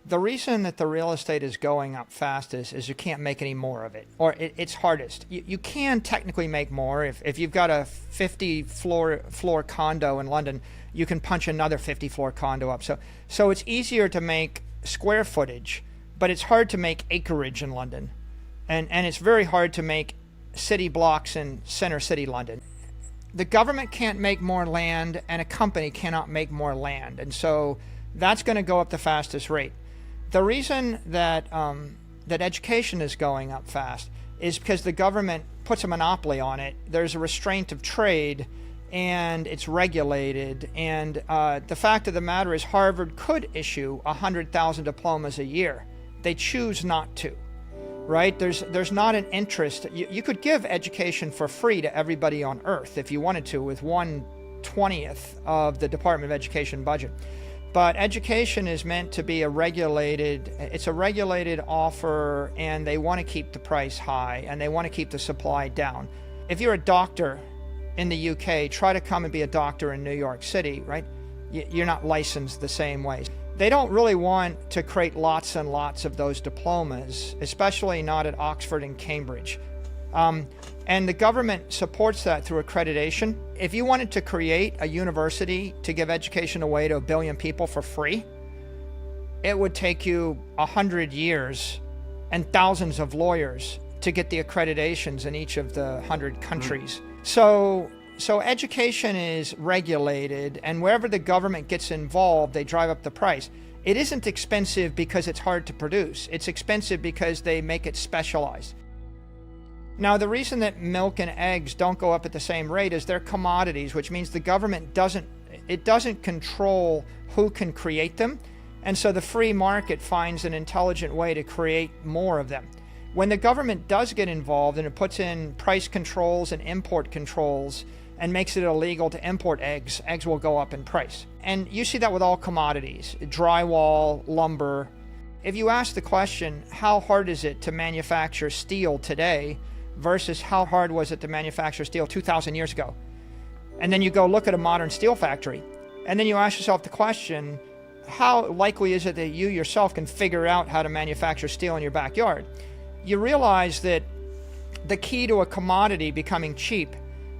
The reason that the real estate is going up fast is you can't make any more of it, or it's hardest. You can technically make more. If you've got a 50 floor condo in London, you can punch another 50 floor condo up. So it's easier to make square footage, but it's hard to make acreage in London. And it's very hard to make city blocks in center city London. The government can't make more land, and a company cannot make more land. And so that's going to go up the fastest rate. The reason that that education is going up fast is because the government puts a monopoly on it. There's a restraint of trade, and it's regulated. And the fact of the matter is Harvard could issue 100,000 diplomas a year. They choose not to, right? There's not an interest. You could give education for free to everybody on earth if you wanted to, with 1/20th of the Department of Education budget. But education is meant to be it's a regulated offer, and they want to keep the price high, and they want to keep the supply down. If you're a doctor in the UK, try to come and be a doctor in New York City, right? You're not licensed the same way. They don't really want to create lots and lots of those diplomas, especially not at Oxford and Cambridge. And the government supports that through accreditation. If you wanted to create a university to give education away to 1 billion people for free, it would take you 100 years and thousands of lawyers to get the accreditations in each of the 100 countries. So education is regulated, and wherever the government gets involved, they drive up the price. It isn't expensive because it's hard to produce. It's expensive because they make it specialized. Now, the reason that milk and eggs don't go up at the same rate is they're commodities, which means the government doesn't control who can create them. And so the free market finds an intelligent way to create more of them. When the government does get involved and it puts in price controls and import controls and makes it illegal to import eggs, eggs will go up in price. And you see that with all commodities, drywall, lumber. If you ask the question, how hard is it to manufacture steel today versus how hard was it to manufacture steel 2,000 years ago? And then you go look at a modern steel factory, and then you ask yourself the question, how likely is it that you yourself can figure out how to manufacture steel in your backyard? You realize that the key to a commodity becoming cheap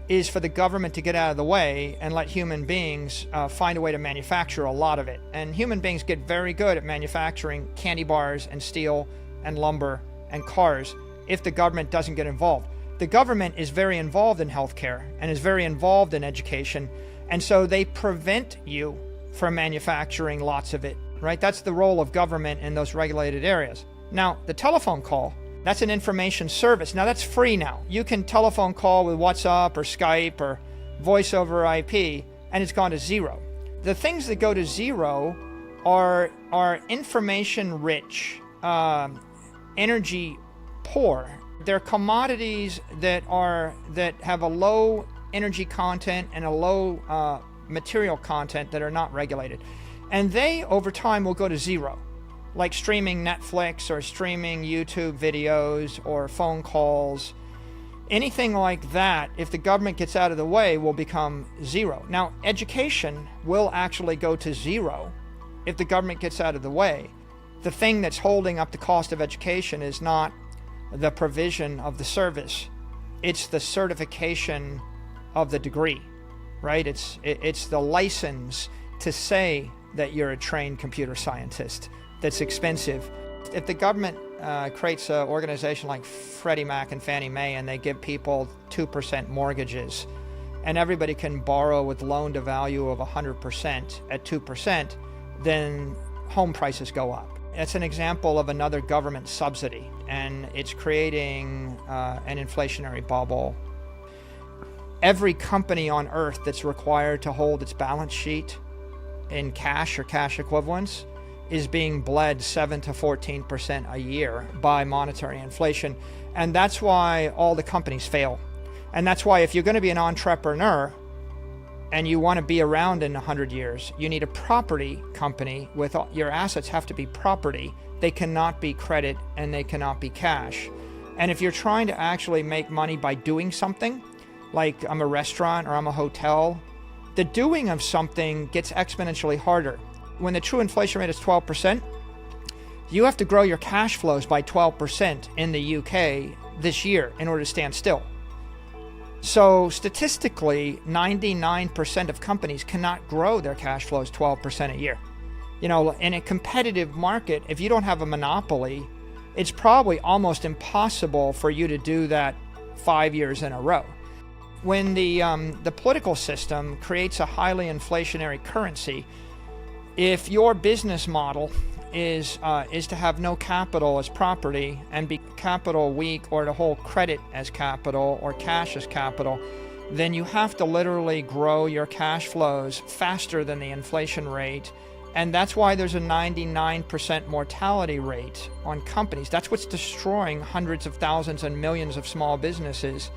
is for the government to get out of the way and let human beings find a way to manufacture a lot of it. And human beings get very good at manufacturing candy bars and steel and lumber and cars if the government doesn't get involved. The government is very involved in healthcare and is very involved in education, and so they prevent you from manufacturing lots of it, right? That's the role of government in those regulated areas. Now, the telephone call, that's an information service. Now, that's free now. You can telephone call with WhatsApp or Skype or voice over IP, and it's gone to zero. The things that go to zero are information-rich, energy poor. They're commodities that have a low energy content and a low material content that are not regulated. And they, over time, will go to zero, like streaming Netflix or streaming YouTube videos or phone calls. Anything like that, if the government gets out of the way, will become zero. Now, education will actually go to zero if the government gets out of the way. The thing that's holding up the cost of education is not the provision of the service, it's the certification of the degree, right? It's the license to say that you're a trained computer scientist that's expensive. If the government creates an organization like Freddie Mac and Fannie Mae, and they give people 2% mortgages, and everybody can borrow with loan to value of 100% at 2%, then home prices go up. It's an example of another government subsidy, and it's creating an inflationary bubble. Every company on earth that's required to hold its balance sheet in cash or cash equivalents is being bled 7 to 14% a year by monetary inflation. And that's why all the companies fail. And that's why if you're going to be an entrepreneur and you want to be around in 100 years, you need a property company with your assets have to be property. They cannot be credit and they cannot be cash. And if you're trying to actually make money by doing something, like I'm a restaurant or I'm a hotel, the doing of something gets exponentially harder. When the true inflation rate is 12%, You have to grow your cash flows by 12% in the UK this year in order to stand still. So statistically, 99% of companies cannot grow their cash flows 12% a year. You know, in a competitive market, if you don't have a monopoly, it's probably almost impossible for you to do that 5 years in a row. When the political system creates a highly inflationary currency, if your business model is to have no capital as property and be capital weak, or to hold credit as capital or cash as capital, then you have to literally grow your cash flows faster than the inflation rate. And that's why there's a 99% mortality rate on companies. That's what's destroying hundreds of thousands and millions of small businesses.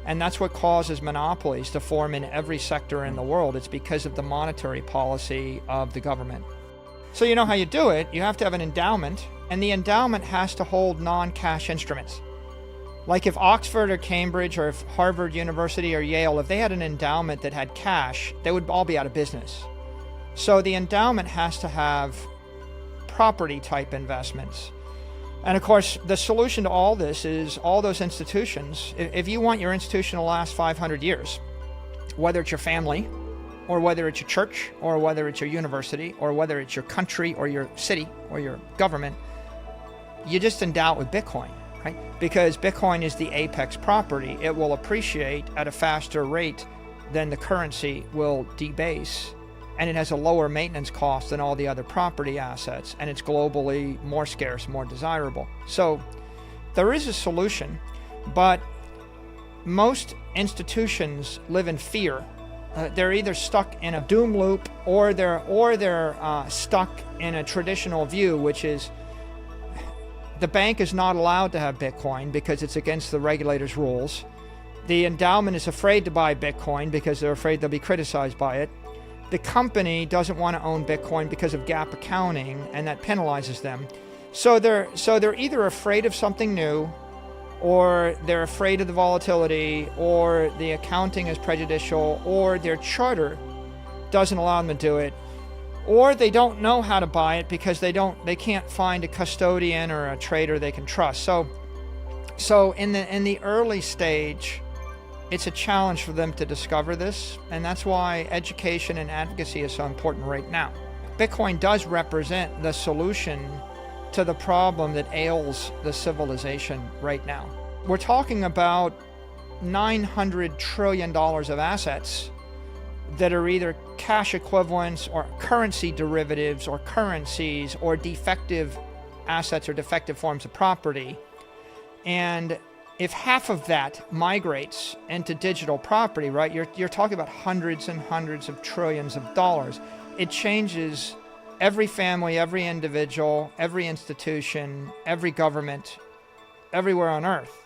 And that's what causes monopolies to form in every sector in the world. It's because of the monetary policy of the government. So you know how you do it. You have to have an endowment, and the endowment has to hold non-cash instruments. Like if Oxford or Cambridge or if Harvard University or Yale, if they had an endowment that had cash, they would all be out of business. So the endowment has to have property type investments. And of course, the solution to all this is all those institutions. If you want your institution to last 500 years, whether it's your family, or whether it's your church, or whether it's your university, or whether it's your country, or your city, or your government, you just endow it with Bitcoin, right? Because Bitcoin is the apex property. It will appreciate at a faster rate than the currency will debase. And it has a lower maintenance cost than all the other property assets, and it's globally more scarce, more desirable. So there is a solution, but most institutions live in fear. They're either stuck in a doom loop, or they're stuck in a traditional view, which is the bank is not allowed to have Bitcoin because it's against the regulators' rules. The endowment is afraid to buy Bitcoin because they're afraid they'll be criticized by it. The company doesn't want to own Bitcoin because of GAAP accounting, and that penalizes them. So they're either afraid of something new, or they're afraid of the volatility, or the accounting is prejudicial, or their charter doesn't allow them to do it, or they don't know how to buy it because they can't find a custodian or a trader they can trust. So in the early stage, it's a challenge for them to discover this, and that's why education and advocacy is so important right now. Bitcoin does represent the solution to the problem that ails the civilization right now. We're talking about $900 trillion of assets that are either cash equivalents or currency derivatives or currencies or defective assets or defective forms of property. And if half of that migrates into digital property, right, you're talking about hundreds and hundreds of trillions of dollars. It changes every family, every individual, every institution, every government, everywhere on earth.